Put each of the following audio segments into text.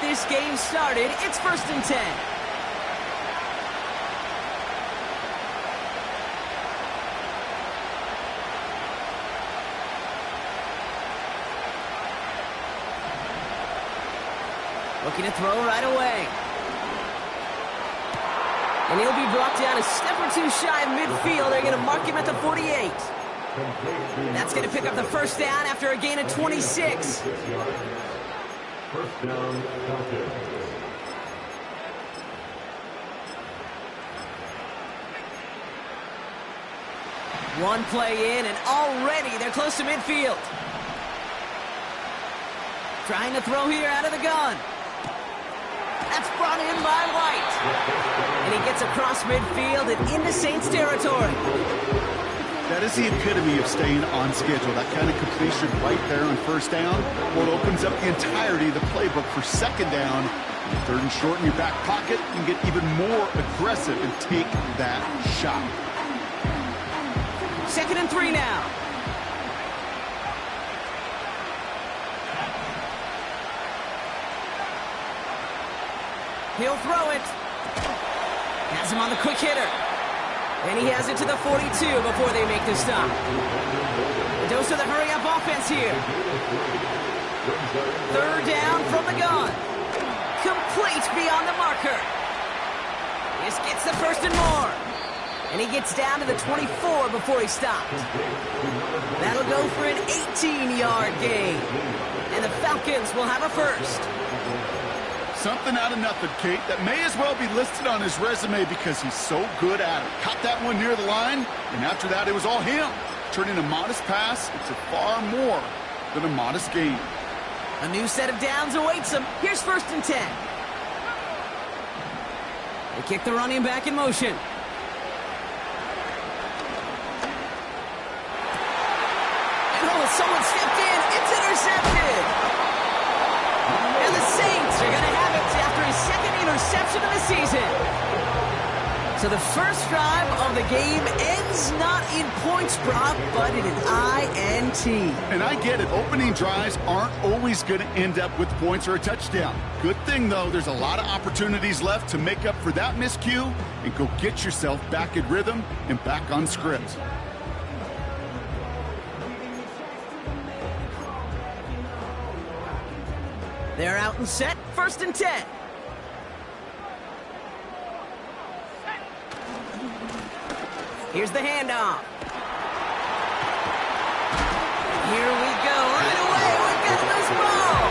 this game started. It's 1st and 10. Looking to throw right away. And he'll be brought down a step or two shy of midfield. They're going to mark him at the 48. That's going to pick up the first down after a gain of 26. First down, Falcons. One play in, and already they're close to midfield. Trying to throw here out of the gun. That's brought in by White. And he gets across midfield and into Saints territory. That is the epitome of staying on schedule. That kind of completion right there on first down. Well, it opens up the entirety of the playbook for second down. Third and short in your back pocket, you can get even more aggressive and take that shot. 2nd and 3 now. He'll throw it. Has him on the quick hitter. And he has it to the 42 before they make the stop. A dose of the hurry-up offense here. 3rd down from the gun. Complete beyond the marker. This gets the 1st and more. And he gets down to the 24 before he stops. That'll go for an 18-yard gain. And the Falcons will have a first. Something out of nothing, Kate, that may as well be listed on his resume because he's so good at it. Caught that one near the line, and after that, it was all him. Turning a modest pass into far more than a modest gain. A new set of downs awaits him. Here's 1st and 10. They kick the running back in motion. And oh, someone stepped in. It's intercepted. And the Saints are going to have it after his 2nd interception of the season. So the first drive of the game ends not in points, Brock, but in an INT. And I get it. Opening drives aren't always going to end up with points or a touchdown. Good thing, though, there's a lot of opportunities left to make up for that miscue and go get yourself back in rhythm and back on script. They're out and set. 1st and 10. Here's the handoff. Here we go. Right away, we've got this ball.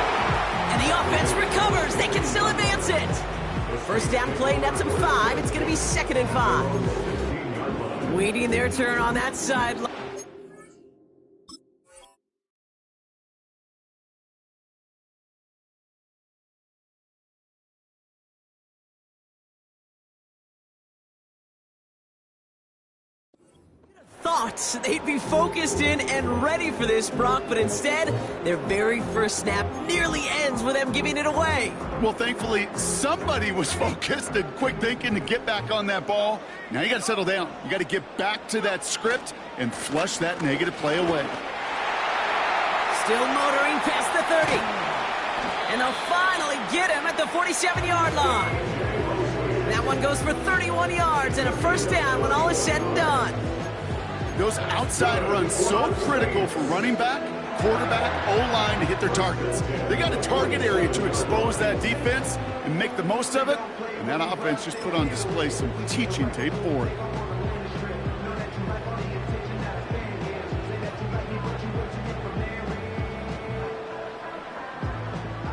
And the offense recovers. They can still advance it. First down play nets them 5. It's going to be 2nd and 5. Waiting their turn on that sideline. Thought they'd be focused in and ready for this, Brock, but instead, their very first snap nearly ends with them giving it away. Well, thankfully, somebody was focused and quick thinking to get back on that ball. Now you got to settle down. You got to get back to that script and flush that negative play away. Still motoring past the 30. And they'll finally get him at the 47-yard line. That one goes for 31 yards and a first down when all is said and done. Those outside runs so critical for running back, quarterback, O-line to hit their targets. They got a target area to expose that defense and make the most of it, and that offense just put on display some teaching tape for it.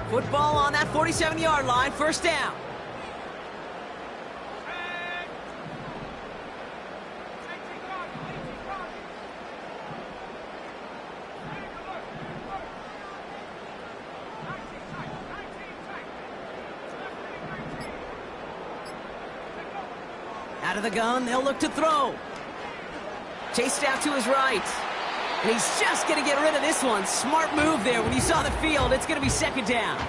Football on that 47-yard line, first down. Out of the gun, they'll look to throw. Chased out to his right. And he's just going to get rid of this one. Smart move there. When you saw the field, it's going to be 2nd down.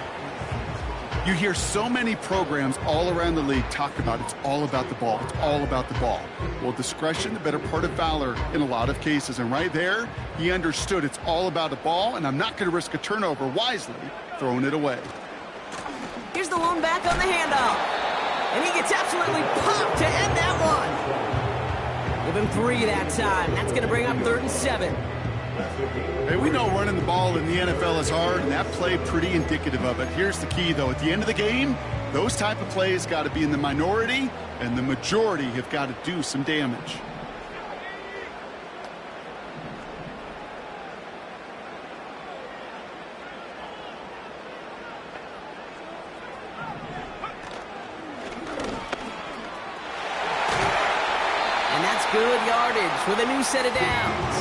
You hear so many programs all around the league talk about it's all about the ball. It's all about the ball. Well, discretion, the better part of valor in a lot of cases. And right there, he understood it's all about the ball, and I'm not going to risk a turnover wisely throwing it away. Here's the lone back on the handoff. And he gets absolutely popped to end that one. Give him 3 that time. That's going to bring up 3rd and 7. Hey, we know running the ball in the NFL is hard, and that play pretty indicative of it. Here's the key, though. At the end of the game, those type of plays got to be in the minority, and the majority have got to do some damage. And that's good yardage with a new set of downs.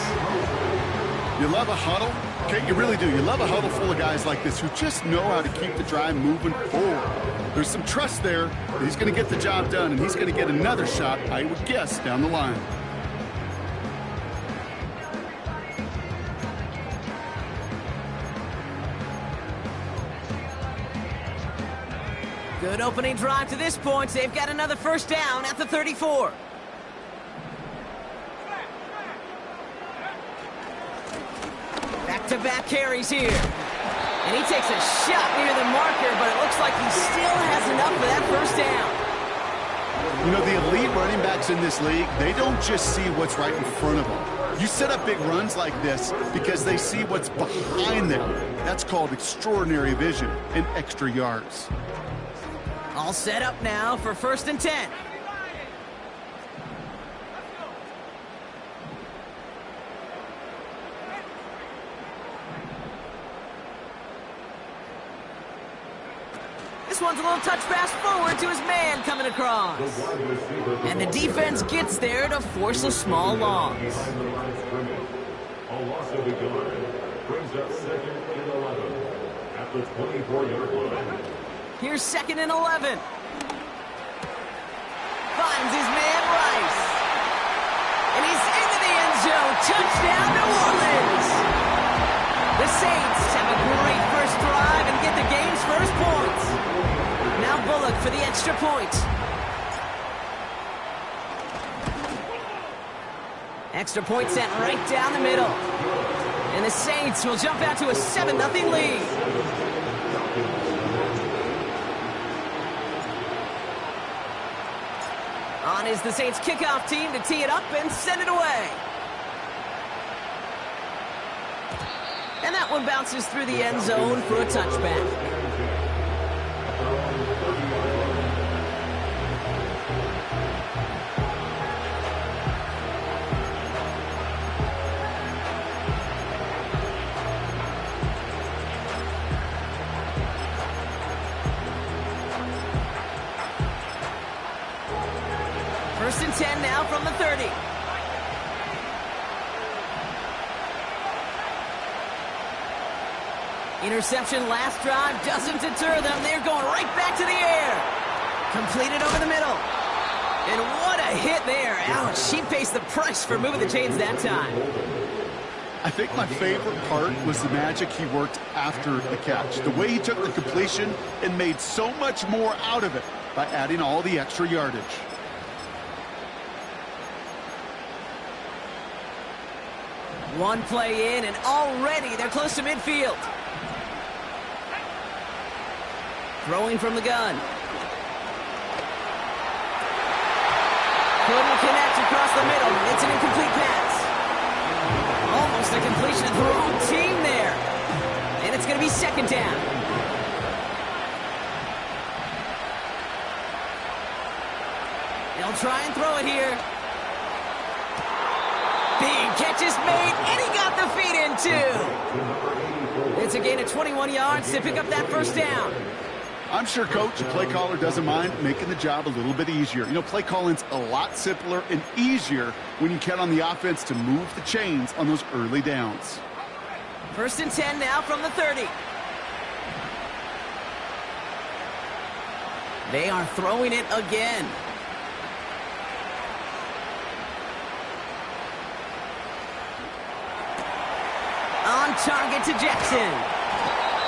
You love a huddle? Okay, you really do. You love a huddle full of guys like this who just know how to keep the drive moving forward. There's some trust there that he's going to get the job done, and he's going to get another shot, I would guess, down the line. Good opening drive to this point. They've got another first down at the 34. Back-to-back carries here. And he takes a shot near the marker, but it looks like he still has enough for that first down. You know, the elite running backs in this league, they don't just see what's right in front of them. You set up big runs like this because they see what's behind them. That's called extraordinary vision and extra yards. All set up now for 1st and 10. This one's a little touch pass forward to his man coming across. And the defense gets there to force a small loss. A loss of a yard brings up 2nd and 11 at the 24-yard line. Here's 2nd and 11. Finds his man Rice. And he's into the end zone. Touchdown, New Orleans. The Saints have a great first drive and get the game's first points. Now Bullock for the extra point. Extra point sent right down the middle. And the Saints will jump out to a 7-0 lead. On is the Saints kickoff team to tee it up and send it away. And that one bounces through the end zone for a touchback. First and 10 now from the 30. Interception last drive doesn't deter them. They're going right back to the air. Completed over the middle. And what a hit there. Ouch, she pays the price for moving the chains that time. I think my favorite part was the magic he worked after the catch. The way he took the completion and made so much more out of it by adding all the extra yardage. One play in, and already they're close to midfield. Throwing from the gun. Couldn't connect across the middle. It's an incomplete pass. Almost a completion of the wrong team there. And it's going to be 2nd down. They'll try and throw it here. Big catch is made, and he got the feet in too. It's a gain of 21 yards to pick up that first down. I'm sure, Coach, the play caller doesn't mind making the job a little bit easier. You know, play calling's a lot simpler and easier when you count on the offense to move the chains on those early downs. 1st and 10 now from the 30. They are throwing it again. On target to Jackson.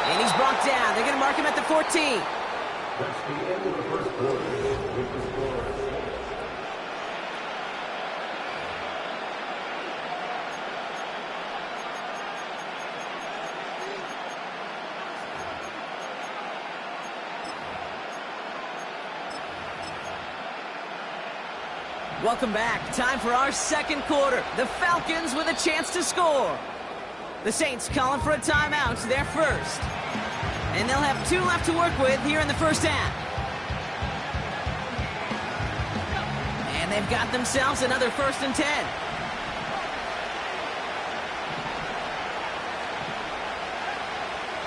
And he's brought down. They're going to mark him at the 14. That's the end of the first quarter with the score. Welcome back. Time for our second quarter. The Falcons with a chance to score. The Saints calling for a timeout, so they're first. And they'll have 2 left to work with here in the first half. And they've got themselves another 1st and 10.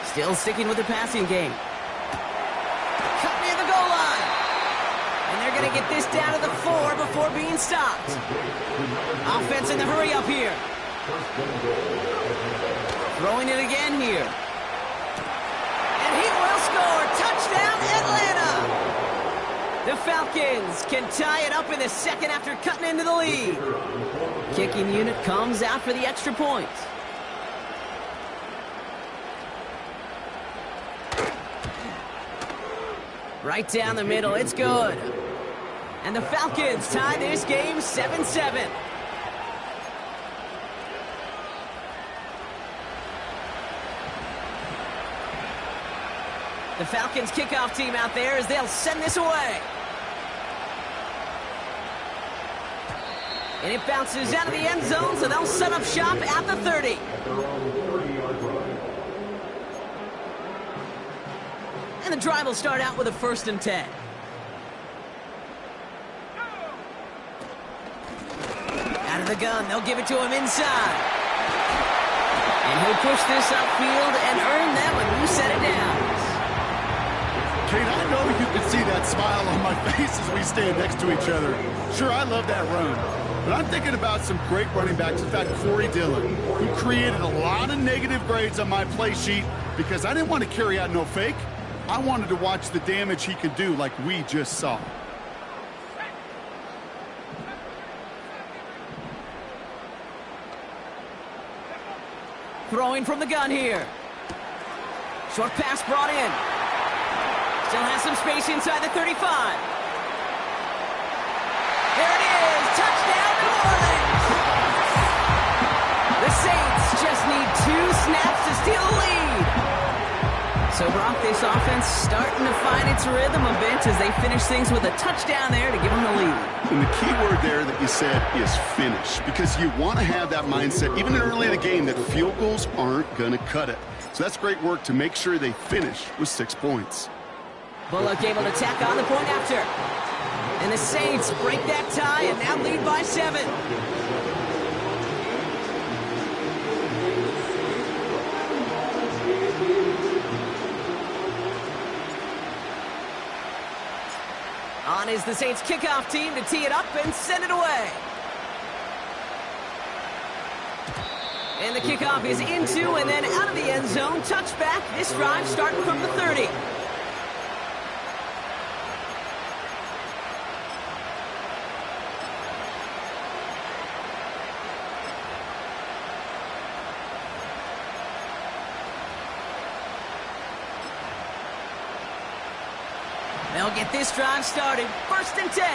Still sticking with the passing game. Cut near the goal line. And they're going to get this down to the 4 before being stopped. Offense in the hurry up here. Throwing it again here. And he will score. Touchdown, Atlanta. The Falcons can tie it up in the second after cutting into the lead. Kicking unit comes out for the extra point. Right down the middle, it's good. And the Falcons tie this game 7-7. The Falcons kickoff team out there as they'll send this away. And it bounces out of the end zone, so they'll set up shop at the 30. And the drive will start out with a 1st and 10. Out of the gun, they'll give it to him inside. And he'll push this upfield and earn them a new set of downs. Kate, I know you can see that smile on my face as we stand next to each other. Sure, I love that run. But I'm thinking about some great running backs. In fact, Corey Dillon, who created a lot of negative grades on my play sheet because I didn't want to carry out no fake. I wanted to watch the damage he could do like we just saw. Throwing from the gun here. Short pass brought in. Still has some space inside the 35. There it is. Touchdown, New Orleans. The Saints just need 2 snaps to steal the lead. So, Brock, this offense starting to find its rhythm a bit as they finish things with a touchdown there to give them the lead. And the key word there that you said is finish, because you want to have that mindset, even early in the game, that field goals aren't going to cut it. So that's great work to make sure they finish with 6 points. Bullock able to tack on the point after. And the Saints break that tie and now lead by 7. On is the Saints kickoff team to tee it up and send it away. And the kickoff is into and then out of the end zone. Touchback. This drive starting from the 30. They'll get this drive started. 1st and 10.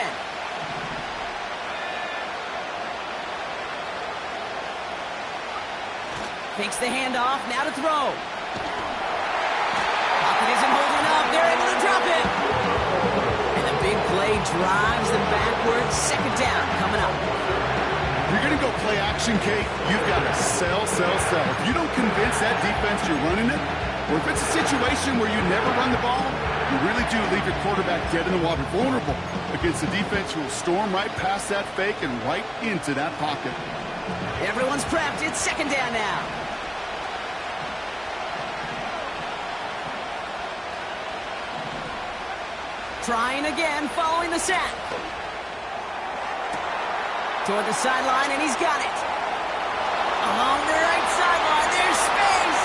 Takes the handoff, now to throw. Pocket isn't holding up. They're able to drop it. And the big play drives them backwards. 2nd down coming up. If you're going to go play action, Kate, you've got to sell. If you don't convince that defense you're running it, or if it's a situation where you never run the ball, you really do leave your quarterback dead in the water, vulnerable against a defense who will storm right past that fake and right into that pocket. Everyone's prepped. It's 2nd down now. Trying again, following the sack. Toward the sideline, and he's got it. Along the right sideline, there's space.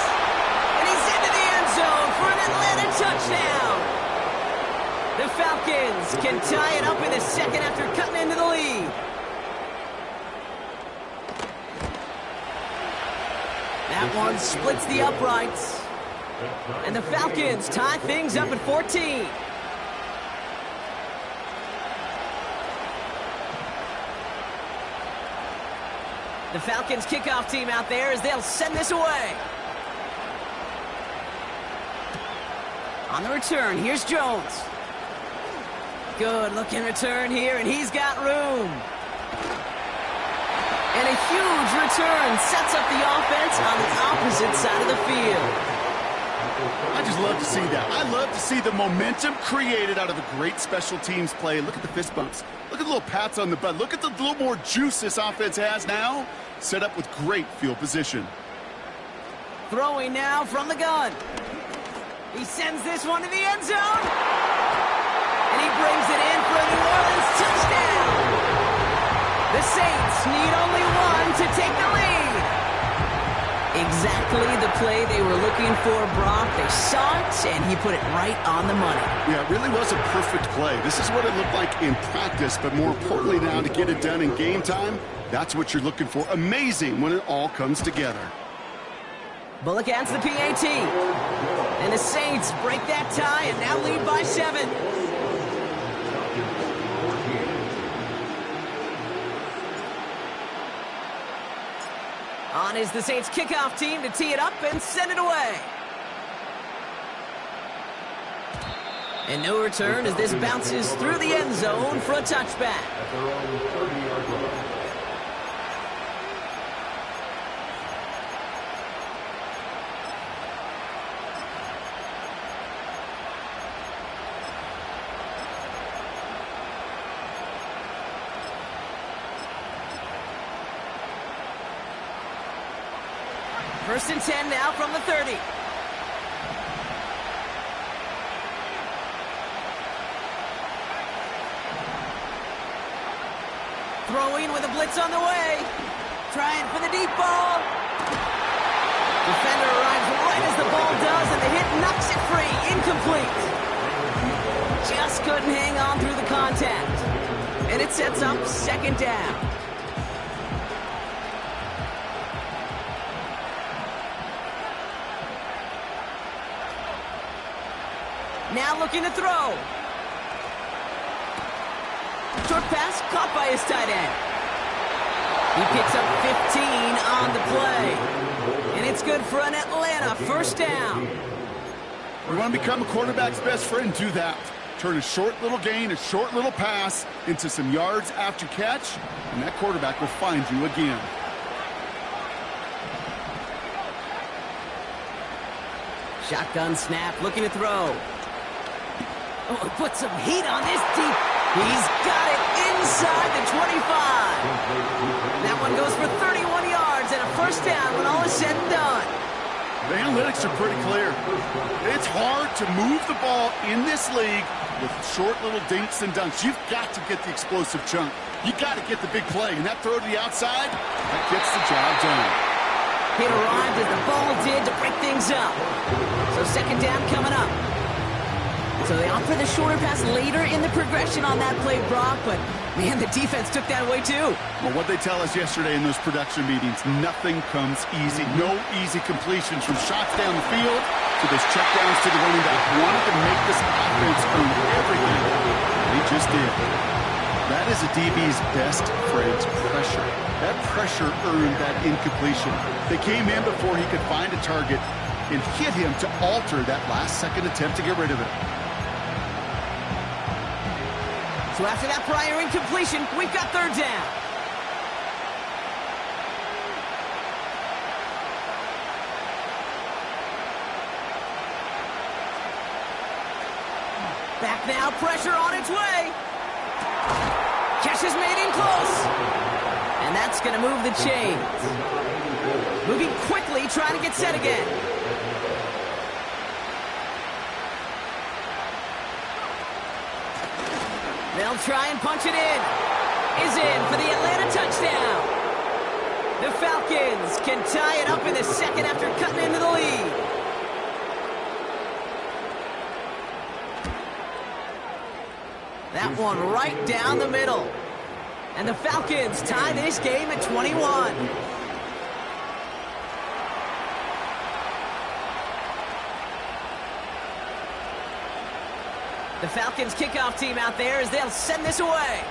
And he's into the end zone for an Atlanta touchdown. The Falcons can tie it up in the second after cutting into the lead. That one splits the uprights. And the Falcons tie things up at 14. The Falcons kickoff team out there as they'll send this away. On the return, here's Jones. Good looking return here, and he's got room. And a huge return sets up the offense on the opposite side of the field. I just love to see that. I love to see the momentum created out of a great special teams play. Look at the fist bumps. Look at the little pats on the butt. Look at the little more juice this offense has now. Set up with great field position. Throwing now from the gun. He sends this one to the end zone. And he brings it in for a New Orleans touchdown. The Saints need only one to take the lead. Exactly the play they were looking for, Brock. They saw it, and he put it right on the money. Yeah, it really was a perfect play. This is what it looked like in practice, but more importantly now to get it done in game time, that's what you're looking for. Amazing when it all comes together. Bullock adds the PAT. And the Saints break that tie and now lead by 7. On is the Saints kickoff team to tee it up and send it away. And no return as this bounces through the end zone for a touchback. First and 10 now from the 30. Throwing with a blitz on the way. Trying for the deep ball. Defender arrives right as the ball does, and the hit knocks it free. Incomplete. Just couldn't hang on through the contact. And it sets up second down. Now looking to throw. Short pass caught by his tight end. He picks up 15 on the play. And it's good for an Atlanta first down. We want to become a quarterback's best friend. Do that. Turn a short little gain, a short little pass into some yards after catch, and that quarterback will find you again. Shotgun snap, looking to throw. Oh, put some heat on this deep. He's got it inside the 25. That one goes for 31 yards and a first down when all is said and done. The analytics are pretty clear. It's hard to move the ball in this league with short little dinks and dunks. You've got to get the explosive chunk. You've got to get the big play. And that throw to the outside, that gets the job done. It arrived as the ball did to break things up. So second down coming up. So they opt for the shorter pass later in the progression on that play, Brock, but man, the defense took that away too. Well, what they tell us yesterday in those production meetings, nothing comes easy. No easy completions from shots down the field to those checkdowns to the running back. Wanted to make this offense earn everything. They just did. That is a DB's best phrase, pressure. That pressure earned that incompletion. They came in before he could find a target and hit him to alter that last-second attempt to get rid of it. So after that prior incompletion, we've got third down. Back now, pressure on its way. Catch is made in close. And that's going to move the chains. Moving quickly, trying to get set again. They'll try and punch it in. Is in for the Atlanta touchdown. The Falcons can tie it up in the second after cutting into the lead. That one right down the middle. And the Falcons tie this game at 21. The Falcons kickoff team out there as they'll send this away.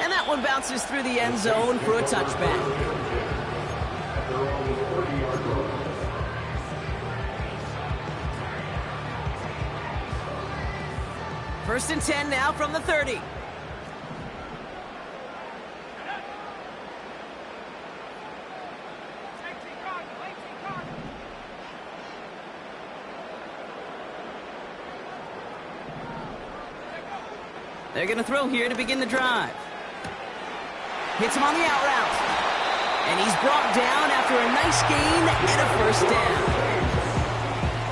And that one bounces through the end zone for a touchback. First and 10 now from the 30. They're going to throw here to begin the drive. Hits him on the out route. And he's brought down after a nice gain and a first down.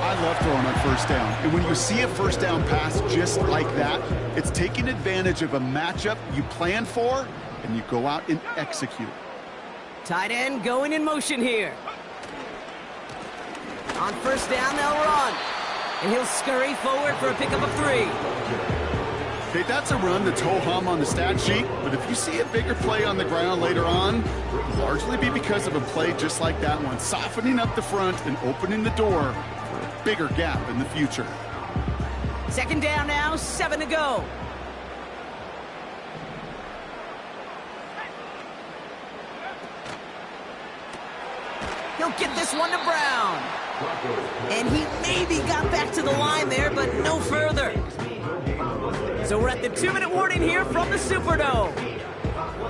I love throwing on first down. And when you see a first down pass just like that, it's taking advantage of a matchup you plan for, and you go out and execute. Tight end going in motion here. On first down, they'll run. And he'll scurry forward for a pickup of 3. Okay, that's a run that's ho-hum on the stat sheet, but if you see a bigger play on the ground later on, it'll largely be because of a play just like that one, softening up the front and opening the door for a bigger gap in the future. Second down now, 7 to go. He'll get this one to Brown. And he maybe got back to the line there, but no further. So we're at the 2-minute warning here from the Superdome.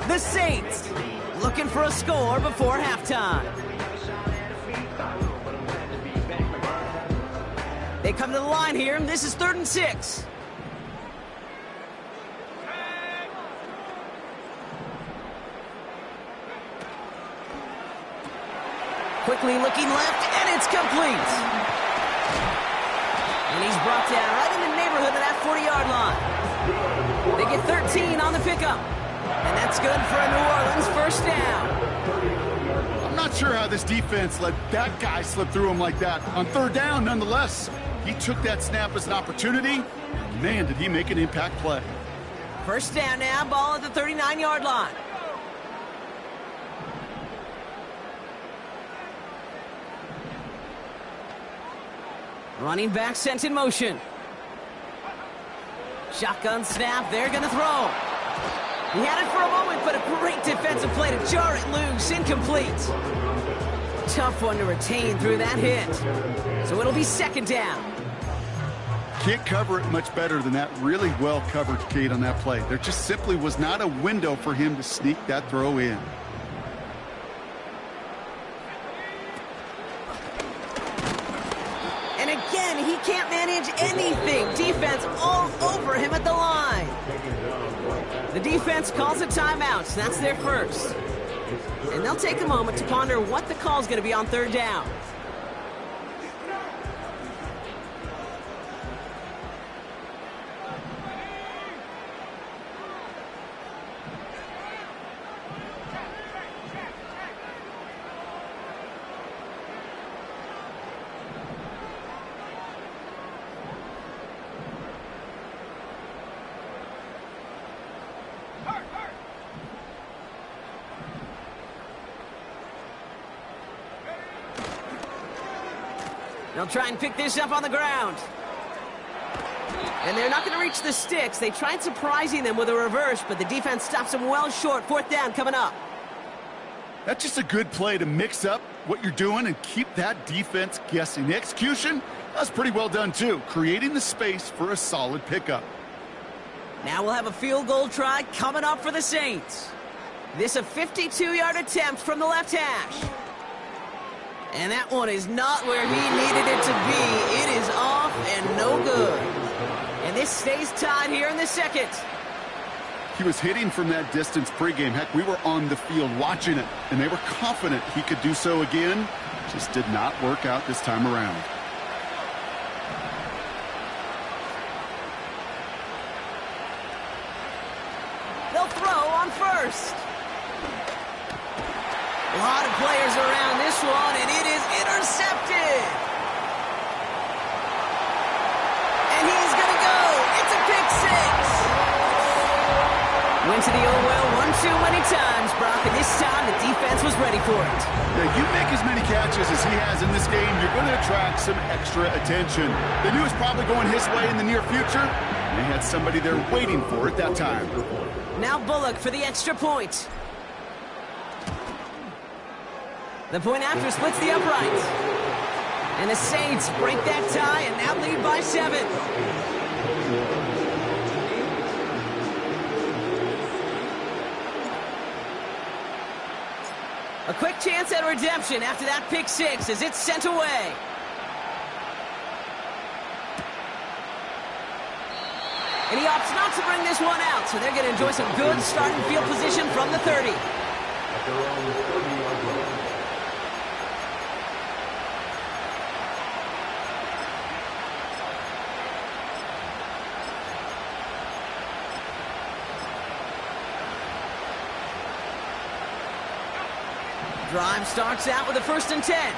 The Saints looking for a score before halftime. They come to the line here, and this is 3rd and 6. Quickly looking left, and it's complete. And he's brought down right in the neighborhood of that 40-yard line. They get 13 on the pickup. And that's good for a New Orleans first down. I'm not sure how this defense let that guy slip through him like that. On 3rd down, nonetheless, he took that snap as an opportunity. Man, did he make an impact play. First down now, ball at the 39-yard line. Running back sent in motion. Shotgun snap, they're going to throw. He had it for a moment, but a great defensive play to jar it loose, incomplete. Tough one to retain through that hit. So it'll be 2nd down. Can't cover it much better than that. Really well covered, Kate, on that play. There just simply was not a window for him to sneak that throw in. He can't manage anything. Defense all over him at the line. The defense calls a timeout. That's their first. And they'll take a moment to ponder what the call is going to be on 3rd down. They'll try and pick this up on the ground. And they're not going to reach the sticks. They tried surprising them with a reverse, but the defense stops them well short. 4th down coming up. That's just a good play to mix up what you're doing and keep that defense guessing. The execution, that's pretty well done too, creating the space for a solid pickup. Now we'll have a field goal try coming up for the Saints. This a 52-yard attempt from the left hash. And that one is not where he needed it to be. It is off and no good. And this stays tied here in the 2nd. He was hitting from that distance pregame. Heck, we were on the field watching it, and they were confident he could do so again. Just did not work out this time around. They'll throw on first. A lot of players around this one, and it is intercepted. And he's going to go. It's a pick 6. Went to the old well one too many times, Brock, and this time the defense was ready for it. Yeah, you make as many catches as he has in this game, you're going to attract some extra attention. They knew it was probably going his way in the near future, and they had somebody there waiting for it that time. Now Bullock for the extra point. The point after splits the uprights. And the Saints break that tie and now lead by 7. A quick chance at redemption after that pick six as it's sent away. And he opts not to bring this one out, so they're going to enjoy some good starting field position from the 30. At their own 30-yard line. Drive starts out with a 1st and 10.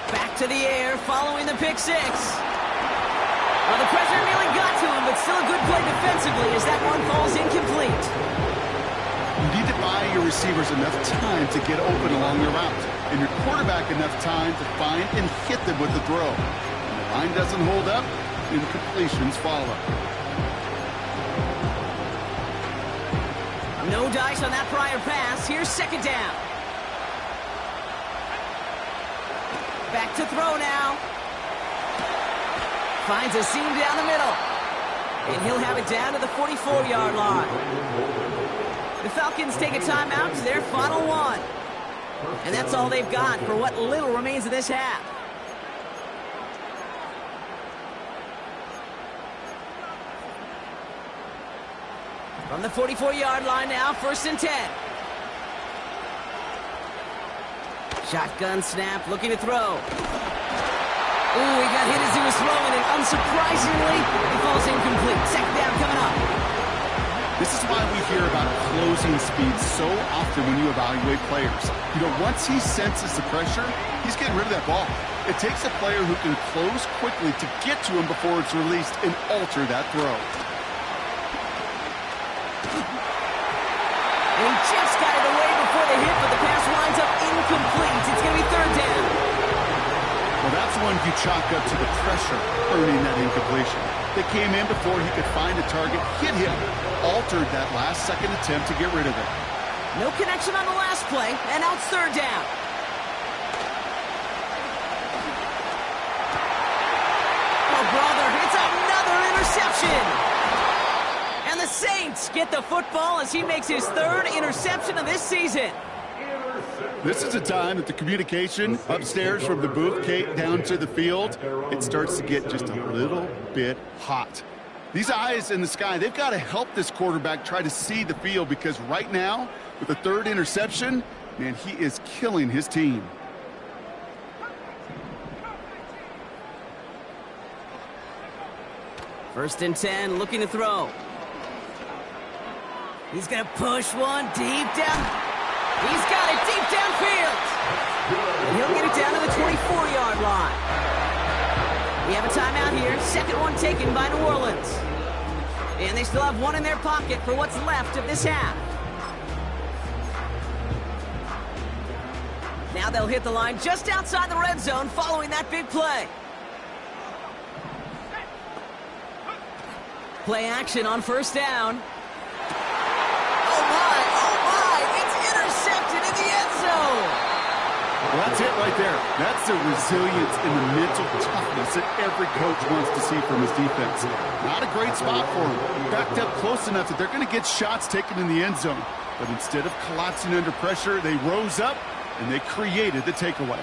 Back to the air, following the pick six. Well, the pressure nearly got to him, but still a good play defensively as that one falls incomplete. You need to buy your receivers enough time to get open along the route, and your quarterback enough time to find and hit them with the throw. When the line doesn't hold up, incompletions follow. No dice on that prior pass. Here's 2nd down. Back to throw now. Finds a seam down the middle. And he'll have it down to the 44-yard line. The Falcons take a timeout to their final one. And that's all they've got for what little remains of this half. From the 44-yard line now, 1st and 10. Shotgun snap, looking to throw. Ooh, he got hit as he was throwing, and unsurprisingly, he falls incomplete. 2nd down coming up. This is why we hear about closing speed so often when you evaluate players. You know, once he senses the pressure, he's getting rid of that ball. It takes a player who can close quickly to get to him before it's released and alter that throw. And he just got it away before the hit, but the pass winds up incomplete. It's going to be 3rd down. Well, that's one you chalk up to the pressure earning that incompletion. They came in before he could find a target, hit him, altered that last-second attempt to get rid of it. No connection on the last play, and now it's 3rd down. Oh, brother, it's another interception. And the Saints get the football as he makes his 3rd interception of this season. This is a time that the communication upstairs from the booth down to the field, it starts to get just a little bit hot. These eyes in the sky, they've got to help this quarterback try to see the field, because right now, with the 3rd interception, man, he is killing his team. First and 10, looking to throw. He's going to push one deep down. He's got it deep downfield. And he'll get it down to the 24-yard line. We have a timeout here. 2nd one taken by New Orleans. And they still have one in their pocket for what's left of this half. Now they'll hit the line just outside the red zone following that big play. Play action on 1st down. Well, that's it right there. That's the resilience and the mental toughness that every coach wants to see from his defense. Not a great spot for him. Backed up close enough that they're going to get shots taken in the end zone. But instead of collapsing under pressure, they rose up and they created the takeaway.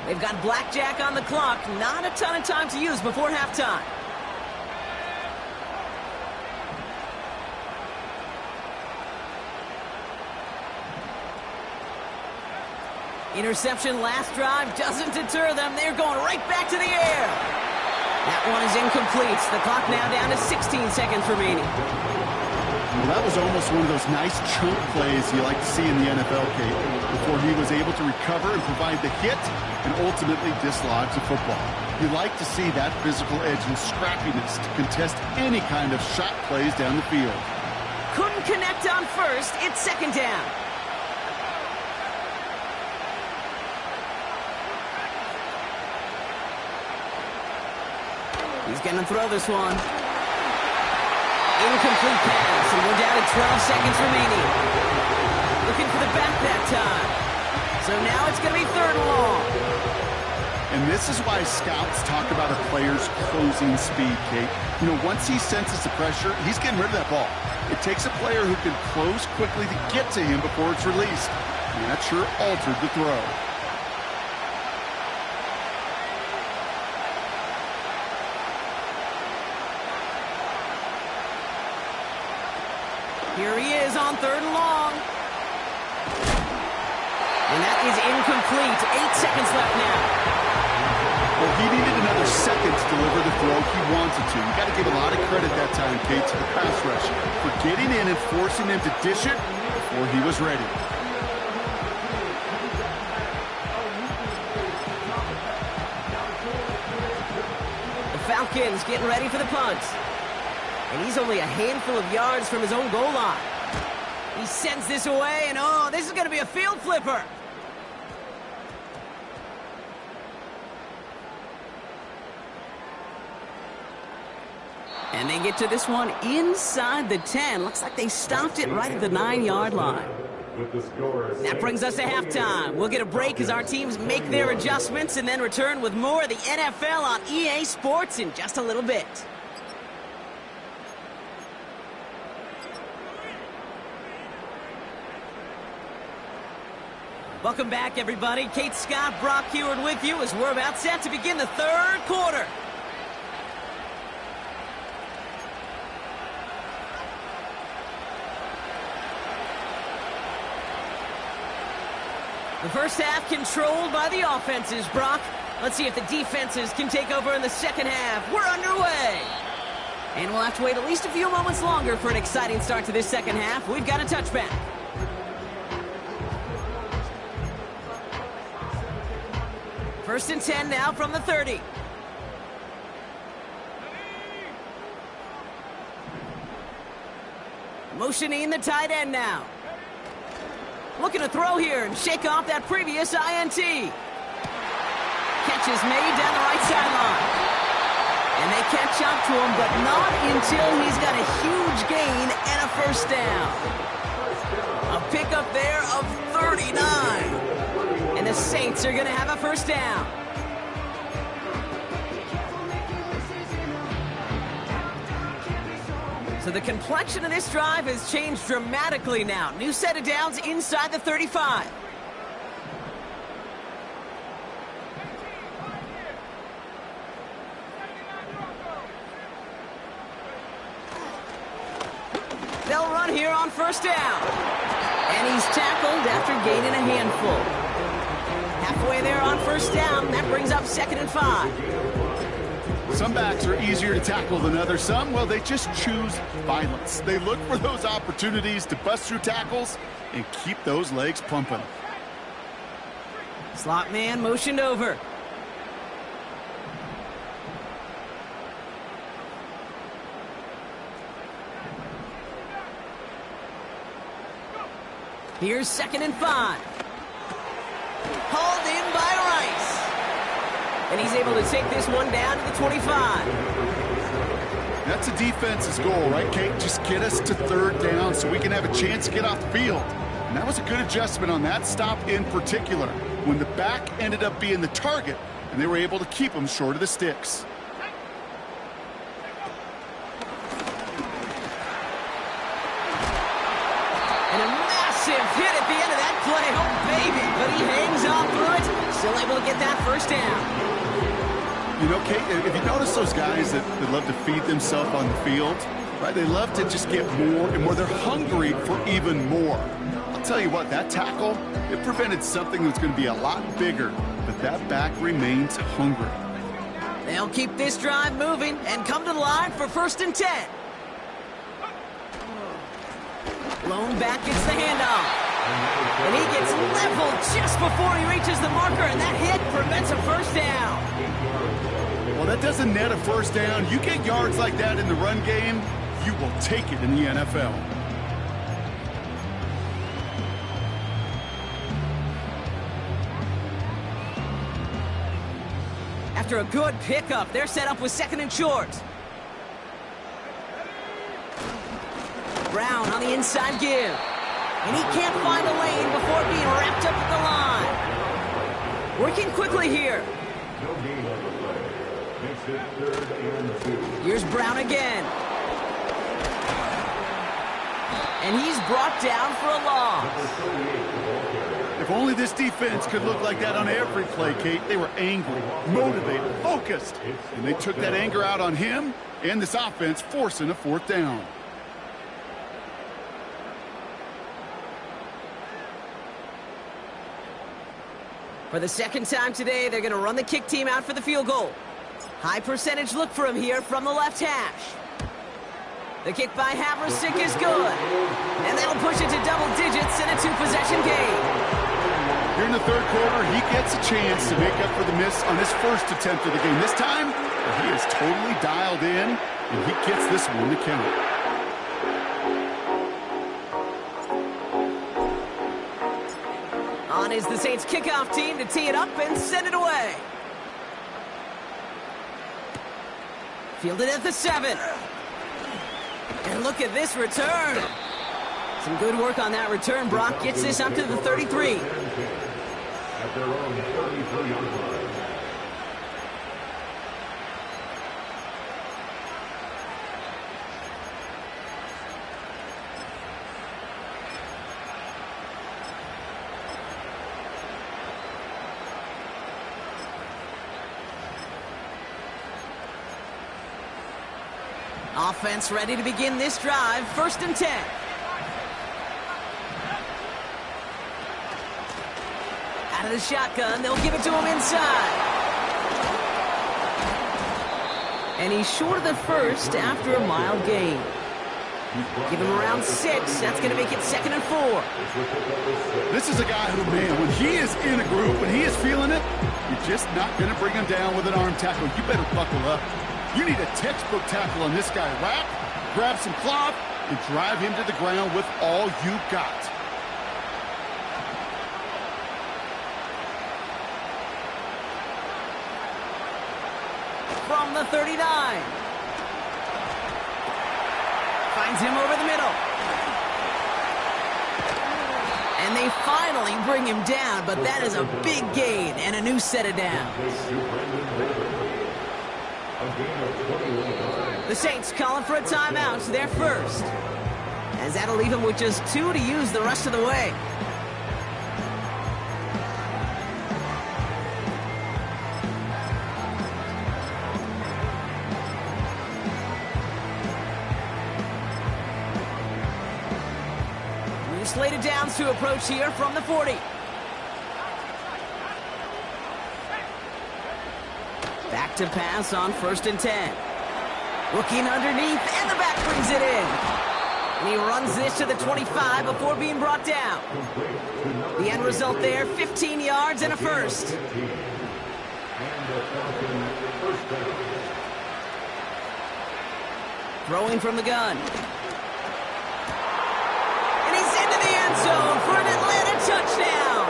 They've got blackjack on the clock. Not a ton of time to use before halftime. Interception last drive doesn't deter them. They're going right back to the air. That one is incomplete. The clock now down to 16 seconds remaining. Well, that was almost one of those nice chunk plays you like to see in the NFL, Kate, before he was able to recover and provide the hit and ultimately dislodge the football. You like to see that physical edge and scrappiness to contest any kind of shot plays down the field. Couldn't connect on 1st. It's 2nd down. He's going to throw this one. Incomplete pass, and we're down to 12 seconds remaining. Looking for the back that time. So now it's going to be 3rd and long. And this is why scouts talk about a player's closing speed, Kate. You know, once he senses the pressure, he's getting rid of that ball. It takes a player who can close quickly to get to him before it's released. And that sure altered the throw. Here he is on 3rd and long. And that is incomplete. 8 seconds left now. Well, he needed another second to deliver the throw he wanted to. You got to give a lot of credit that time, Kate, to the pass rush for getting in and forcing him to dish it before he was ready. The Falcons getting ready for the punt. And he's only a handful of yards from his own goal line. He sends this away, and oh, this is going to be a field flipper. And they get to this one inside the 10. Looks like they stopped it right at the 9-yard line. That brings us to halftime. We'll get a break as our teams make their adjustments and then return with more of the NFL on EA Sports in just a little bit. Welcome back, everybody. Kate Scott, Brock Heward with you as we're about set to begin the 3rd quarter. The first half controlled by the offenses, Brock. Let's see if the defenses can take over in the second half. We're underway. And we'll have to wait at least a few moments longer for an exciting start to this second half. We've got a touchback. First and 10 now from the 30. Motioning the tight end now. Looking to throw here and shake off that previous INT. Catch is made down the right sideline. And they catch up to him, but not until he's got a huge gain and a first down. A pickup there of 39. And the Saints are going to have a first down. So the complexion of this drive has changed dramatically now. New set of downs inside the 35. They'll run here on first down. And he's tackled after gaining a handful. Halfway there on first down. That brings up 2nd and 5. Some backs are easier to tackle than others. Some, well, they just choose violence. They look for those opportunities to bust through tackles and keep those legs pumping. Slot man motioned over. Here's 2nd and 5. Hauled in by Rice. And he's able to take this one down to the 25. That's a defense's goal, right, Kate? Just get us to 3rd down so we can have a chance to get off the field. And that was a good adjustment on that stop in particular, when the back ended up being the target, and they were able to keep him short of the sticks. And a massive hit at the end of that play. Oh, baby. But he hangs on through it. Still able to get that first down. You know, Kate, if you notice those guys that love to feed themselves on the field, right? They love to just get more and more. They're hungry for even more. I'll tell you what, that tackle, it prevented something that's going to be a lot bigger, but that back remains hungry. They'll keep this drive moving and come to the line for 1st and 10. Lone back gets the handoff. And he gets leveled just before he reaches the marker, and that hit prevents a first down. Well, that doesn't net a first down. You get yards like that in the run game, you will take it in the NFL. after a good pickup. They're set up with second and short. Brown on the inside give. And he can't find a lane before being wrapped up at the line. Working quickly here. No gain on the play. Makes it 3rd and 2. Here's Brown again. And he's brought down for a loss. Number 38, the ball carrier. If only this defense could look like that on every play, Kate. They were angry, motivated, focused. And they took that anger out on him and this offense, forcing a 4th down. For the second time today, they're going to run the kick team out for the field goal. High percentage look for him here from the left hash. The kick by Haversick is good. And that'll push it to double digits in a 2-possession game. Here in the 3rd quarter, he gets a chance to make up for the miss on his first attempt of the game. This time, he is totally dialed in, and he gets this one to count. On is the Saints kickoff team to tee it up and send it away. Fielded at the 7. And look at this return. Some good work on that return. Brock gets this up to the 33. At their own 33-yard line. Offense ready to begin this drive. 1st and 10. Out of the shotgun, they'll give it to him inside. And he's short of the first after a mild gain. Give him around 6. That's going to make it 2nd and 4. This is a guy who, man, when he is in a groove, when he is feeling it, you're just not going to bring him down with an arm tackle. You better buckle up. You need a textbook tackle on this guy. Wrap, grab some cloth, and drive him to the ground with all you got. From the 39. Finds him over the middle. And they finally bring him down, but that is a big gain and a new set of downs. The Saints calling for a timeout, so they're first. As that'll leave him with just 2 to use the rest of the way. New slated downs to approach here from the 40. Back to pass on 1st and 10. Looking underneath, and the back brings it in. And he runs this to the 25 before being brought down. The end result there, 15 yards and a first. Throwing from the gun. And he's into the end zone for an Atlanta touchdown.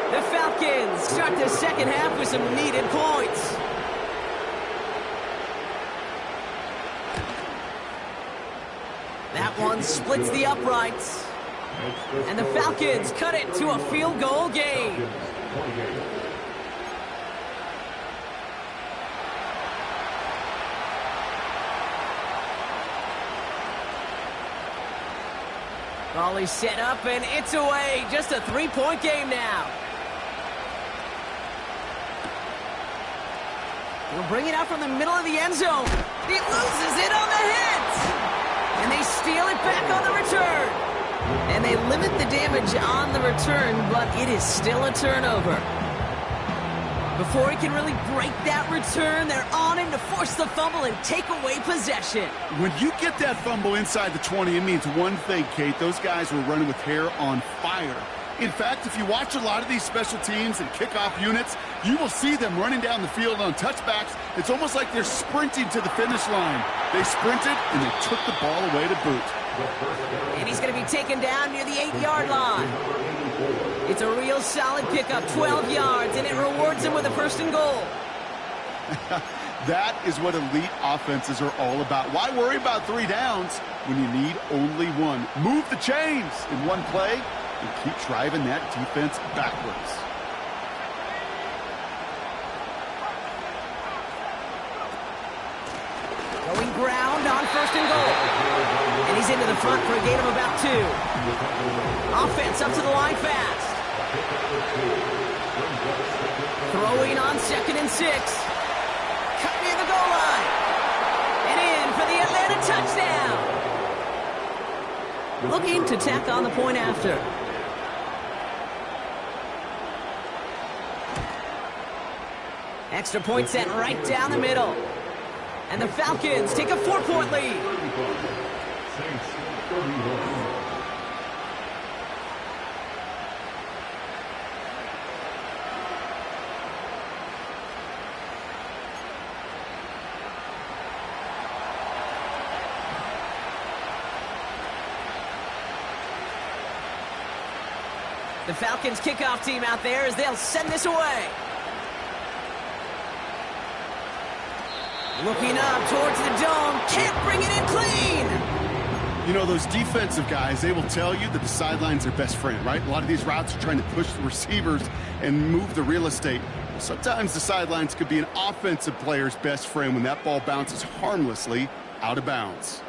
The Falcons start the second half with some needed points. That one splits the uprights. And the Falcons cut it to a field goal game. Raleigh set up, and it's away. Just a 3-point game now. We'll bring it out from the middle of the end zone. He loses it on the hit. And they steal it back on the return. And they limit the damage on the return, but it is still a turnover. Before he can really break that return, they're on him to force the fumble and take away possession. When you get that fumble inside the 20, it means one thing, Kate. Those guys were running with hair on fire. In fact, if you watch a lot of these special teams and kickoff units, you will see them running down the field on touchbacks. It's almost like they're sprinting to the finish line. They sprinted, and they took the ball away to boot. And he's going to be taken down near the 8-yard line. It's a real solid pickup, 12 yards, and it rewards him with a 1st and goal. That is what elite offenses are all about. Why worry about 3 downs when you need only 1? Move the chains in one play and keep driving that defense backwards. Going ground on 1st and goal. And he's into the front for a gain of about 2. Offense up to the line fast. Throwing on 2nd and 6. Cut near the goal line. And in for the Atlanta touchdown. Looking to tack on the point after. Extra point set right down the middle. And the Falcons take a 4-point lead. The Falcons kickoff team out there as they'll send this away. Looking up towards the dome. Can't bring it in clean. You know, those defensive guys, they will tell you that the sideline's their best friend, right? A lot of these routes are trying to push the receivers and move the real estate. Sometimes the sidelines could be an offensive player's best friend when that ball bounces harmlessly out of bounds.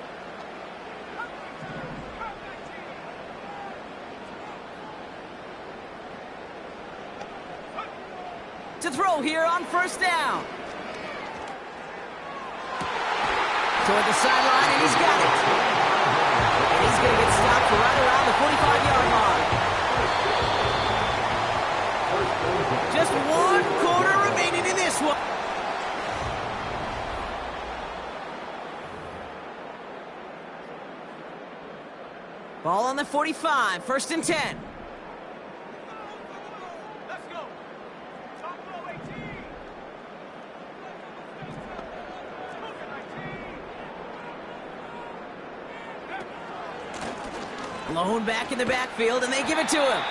To throw here on 1st down. Toward the sideline, and he's got it. And he's going to get stopped right around the 45-yard line. Just 1 quarter remaining in this one. Ball on the 45, 1st and 10. Blown back in the backfield, and they give it to him.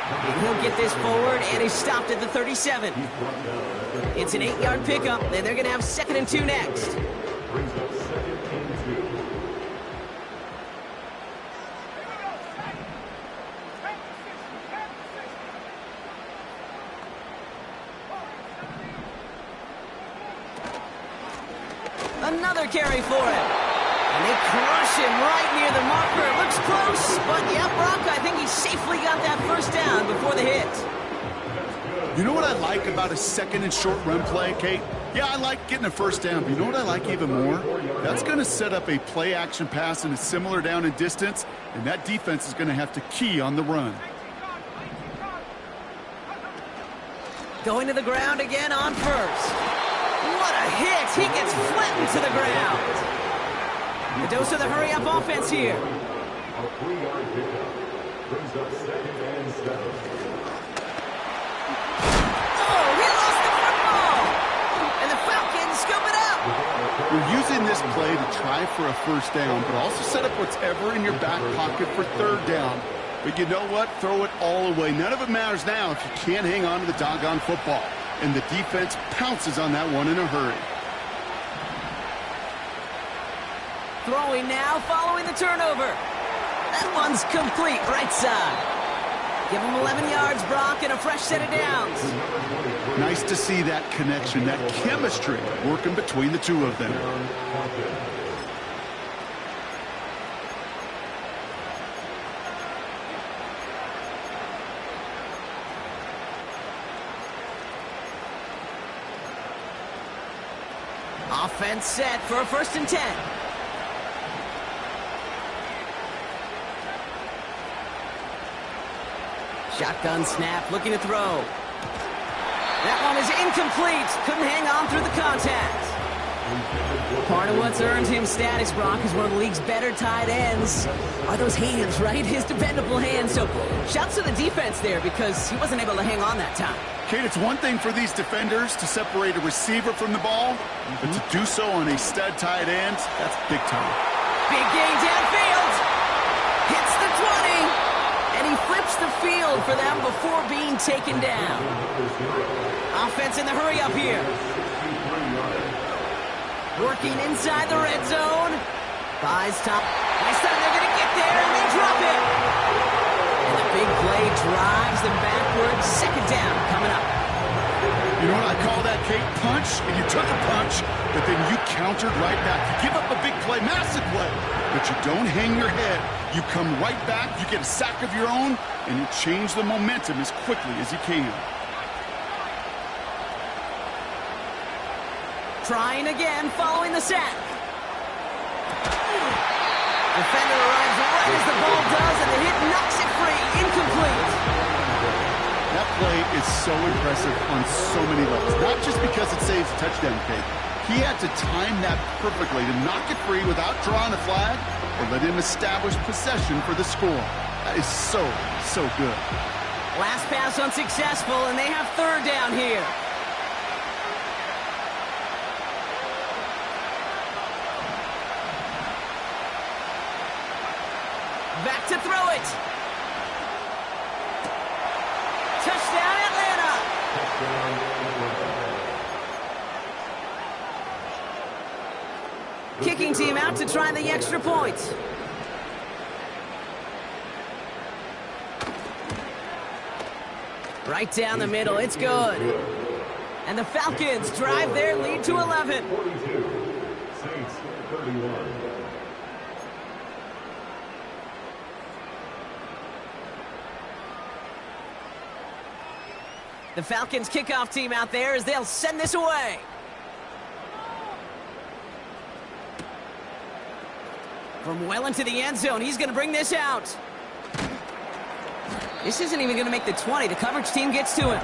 And he'll get this forward, and he's stopped at the 37. It's an 8-yard pickup, and they're going to have 2nd and 2 next. Another carry for him. And they crush him right near the marker. It looks close, but yeah, Brock, I think he safely got that 1st down before the hit. You know what I like about a 2nd and short run play, Kate? Yeah, I like getting a 1st down, but you know what I like even more? That's going to set up a play-action pass in a similar down and distance, and that defense is going to have to key on the run. Going to the ground again on 1st. What a hit! He gets flattened to the ground. The dose of the hurry-up offense here. A 3-yard pickup brings up 2nd and 7. Oh, he lost the football! And the Falcons scoop it up! We're using this play to try for a 1st down, but also set up whatever in your back pocket for 3rd down. But you know what? Throw it all away. None of it matters now if you can't hang on to the doggone football. And the defense pounces on that one in a hurry. Throwing now, following the turnover. That one's complete, right side. Give him 11 yards, Brock, and a fresh set of downs. Nice to see that connection, that chemistry working between the two of them. Offense set for a 1st and 10. Shotgun snap, looking to throw. That one is incomplete. Couldn't hang on through the contact. Part of what's earned him status, Brock, is one of the league's better tight ends. Are those hands, right? His dependable hands. So shouts to the defense there because he wasn't able to hang on that time. Kate, it's one thing for these defenders to separate a receiver from the ball, but to do so on a stud tight end, that's big time. Big gain downfield. Hits the 20. And he flips the field for them before being taken down. Offense in the hurry up here. Working inside the red zone. Buys time. Nice time, they're going to get there, and they drop it. And the big play drives them backwards. Second down coming up. You know what I call that, Kate? Punch, and you took a punch, but then you countered right back. You give up a big play, massive play, but you don't hang your head. You come right back, you get a sack of your own, and you change the momentum as quickly as you can. Trying again, following the sack. Defender arrives right as the ball does, and the hit knocks it free. Incomplete. That play is so impressive on so many levels. Not just because it saves a touchdown, Kate. He had to time that perfectly to knock it free without drawing a flag or let him establish possession for the score. That is so good. Last pass unsuccessful, and they have third down here. Back to throw it. Touchdown, Atlanta. Kicking team out to try the extra point. Right down the middle, it's good. And the Falcons drive their lead to 11. 42, Saints 31. The Falcons kickoff team out there as they'll send this away. From well into the end zone, he's going to bring this out. This isn't even going to make the 20. The coverage team gets to him.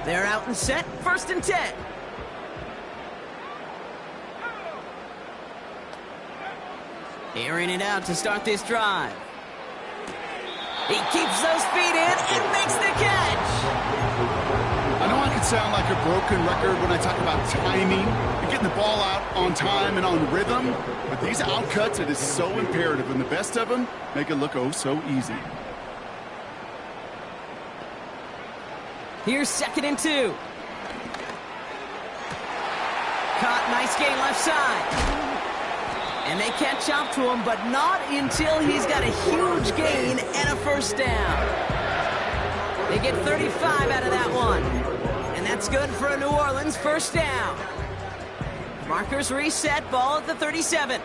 They're out and set. First and 10. Airing it out to start this drive. He keeps those feet in and makes the catch. I know I can sound like a broken record when I talk about timing and getting the ball out on time and on rhythm, but these outcuts, it is so imperative, and the best of them make it look oh so easy. Here's second and 2. Caught, nice gain left side. And they catch up to him, but not until he's got a huge gain and a first down. They get 35 out of that one. And that's good for a New Orleans first down. Markers reset, ball at the 37.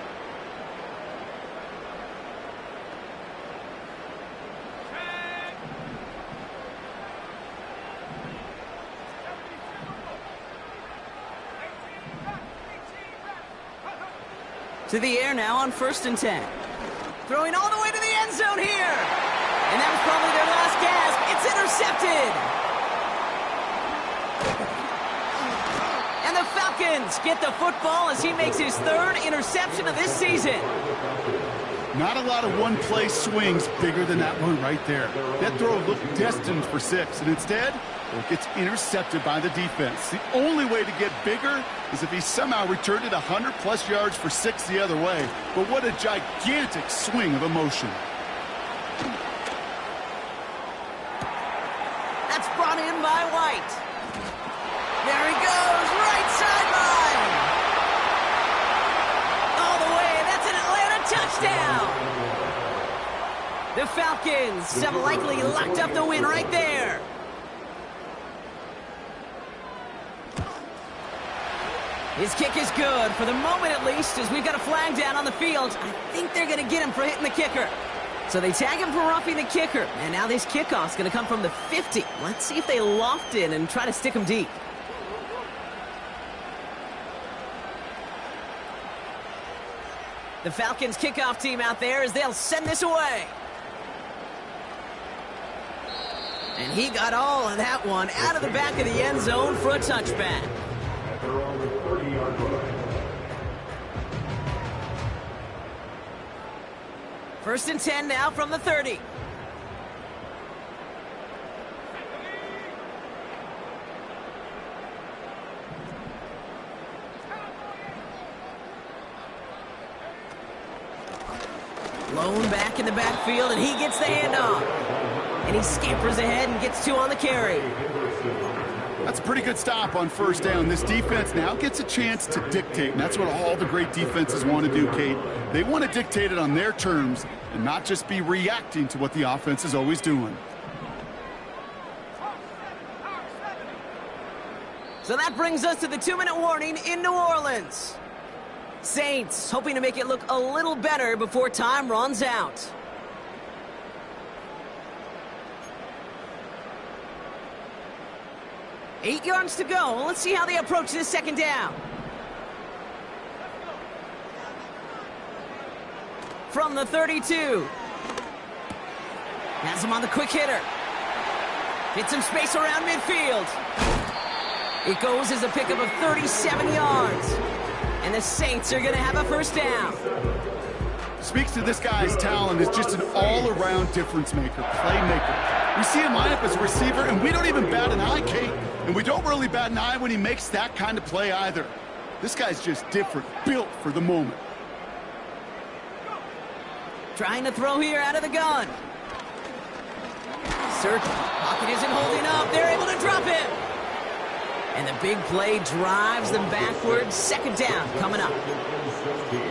To the air now on first and 10. Throwing all the way to the end zone here. And that was probably their last gasp. It's intercepted. And the Falcons get the football as he makes his third interception of this season. Not a lot of one-play swings bigger than that one right there. That throw looked destined for 6, and instead, it gets intercepted by the defense. The only way to get bigger is if he somehow returned it 100-plus yards for 6 the other way. But what a gigantic swing of emotion. That's brought in by White. There he goes, right sideline. All the way, that's an Atlanta touchdown. The Falcons have likely locked up the win right there. His kick is good, for the moment at least, as we've got a flag down on the field. I think they're going to get him for hitting the kicker. So they tag him for roughing the kicker. And now this kickoff's going to come from the 50. Let's see if they loft in and try to stick him deep. The Falcons kickoff team out there as they'll send this away. And he got all of that one out of the back of the end zone for a touchback. They're on the 30-yard line. First and 10 now from the 30. Lone back in the backfield, and he gets the handoff. And he scampers ahead and gets 2 on the carry. That's a pretty good stop on first down. This defense now gets a chance to dictate, and that's what all the great defenses want to do, Kate. They want to dictate it on their terms and not just be reacting to what the offense is always doing. So that brings us to the 2-minute warning in New Orleans. Saints hoping to make it look a little better before time runs out. Eight yards to go. Let's see how they approach this second down. From the 32. Has him on the quick hitter. Hits some space around midfield. It goes as a pickup of 37 yards. And the Saints are going to have a first down. Speaks to this guy's talent as just an all-around difference maker, playmaker. We see him line up as a receiver, and we don't even bat an eye, Kate. And we don't really bat an eye when he makes that kind of play either. This guy's just different, built for the moment. Trying to throw here out of the gun. Circle. Pocket isn't holding up. They're able to drop him. And the big play drives them backwards. Second down coming up.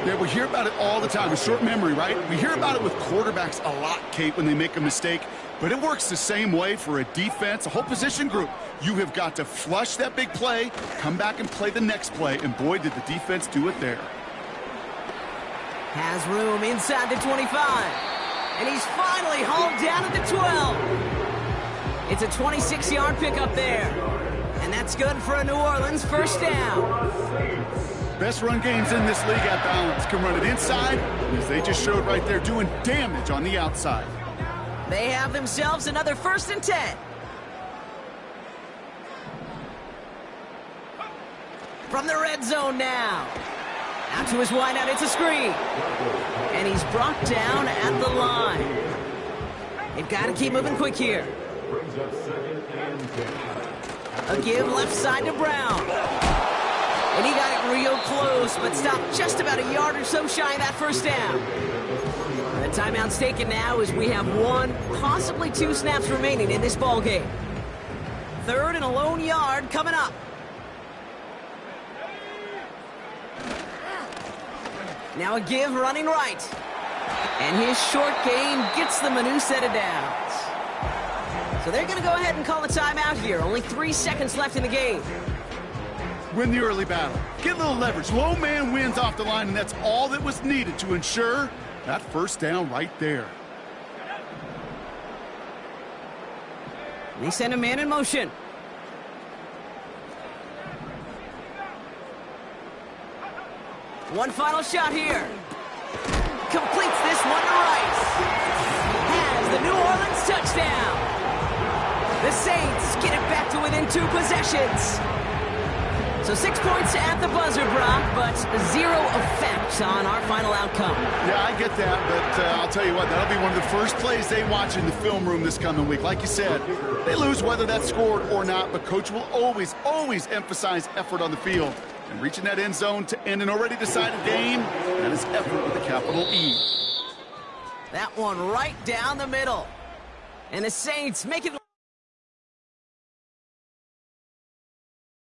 Yeah, we hear about it all the time. A short memory, right? We hear about it with quarterbacks a lot, Kate, when they make a mistake. But it works the same way for a defense, a whole position group. You have got to flush that big play, come back and play the next play, and boy, did the defense do it there. Has room inside the 25. And he's finally hauled down at the 12. It's a 26-yard pickup there. And that's good for a New Orleans first down. Best run games in this league at balance. Can run it inside, as they just showed right there, doing damage on the outside. They have themselves another 1st and 10. From the red zone now. Out to his wideout, it's a screen. And he's brought down at the line. They've got to keep moving quick here. A give left side to Brown. And he got it real close, but stopped just about a yard or so shy of that first down. The timeout's taken now as we have 1, possibly 2 snaps remaining in this ball game. 3rd and a lone yard coming up. Now a give running right. And his short game gets them a new set of downs. So they're going to go ahead and call a timeout here. Only 3 seconds left in the game. Win the early battle. Get a little leverage. Low man wins off the line, and that's all that was needed to ensure that first down right there. They send a man in motion. One final shot here. Completes this one to Rice. Has the New Orleans touchdown. The Saints get it back to within 2 possessions. So 6 points at the buzzer, Brock, but 0 effect on our final outcome. Yeah, I get that, but I'll tell you what, that'll be one of the first plays they watch in the film room this coming week. Like you said, they lose whether that's scored or not, but Coach will always, always emphasize effort on the field. And reaching that end zone to end an already decided game, that is effort with a capital E. That one right down the middle. And the Saints make it...